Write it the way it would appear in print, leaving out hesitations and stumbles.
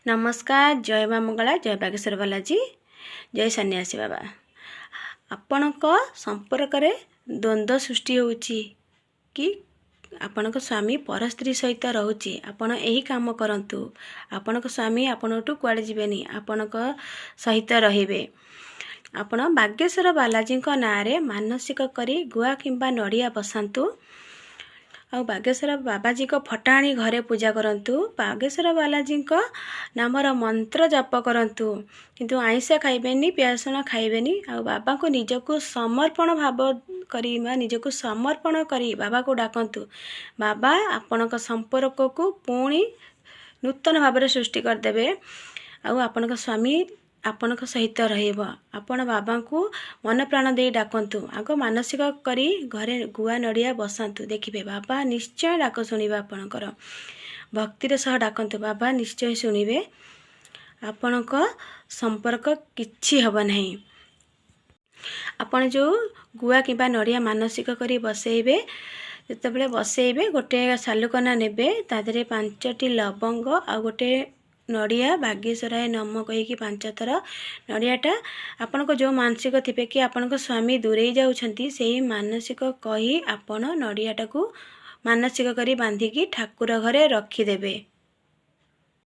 नमस्कार। जय माँ मंगला, जय बागेश्वर बालाजी, जय सन्यासी बाबा। आपणक संपर्क रे द्वंद्व सृष्टि होउची कि आपणक स्वामी पर स्त्री सहित रोचे, आपण यही काम करंतु, आपणक स्वामी आपणठू कुआडे जिबेनी, आपणक सहित रहिबे। आपण बागेश्वर बालाजी नाँ रे मानसिक करी गुआ किंबा नड़िया बसातु। आ बागेश्वर बाबाजी को फटाणी घरे पूजा करंतु। बागेश्वर बालाजी नामर मंत्र जप करंतु, किंतु आइंसा खाइबेनी, प्यासण खाइबेनी। आ बाबा को निजको समर्पण भाव करी, निजको समर्पण करी बाबा को डाकंतु। बाबा आपणक संपर्क को पुणी नूतन भाव सृष्टि करदेवे। आपणक स्वामी आपणक सहित रहिबो। आपण बाबा को मन प्राण दे डाकंतु। आग मानसिक करी घरे गुआ नड़िया बसातु, देखिबे बाबा निश्चय डाक शुणिबे। आपणकर भक्तिर सह डाकंतु, बाबा निश्चय शुणिबे। आपणक संपर्क किछि हब नहीं। आपण जो गुआ किंबा नड़िया मानसिक करी बसेइबे, जेतेबेले बसेइबे गोटे सालुकना नेबे, तादेरे 5टी लवंग आ गोटे नड़िया बागेश्वराय नम कहीकि 5 थर नड़ियाटा आपण को जो मानसिक थिबे कि आपण को स्वामी दूरे जाउछंती, सेही मानसिक कही आपण नड़ियाटा को मानसिक करी बांधिकी ठाकुर घरे रखिदेबे।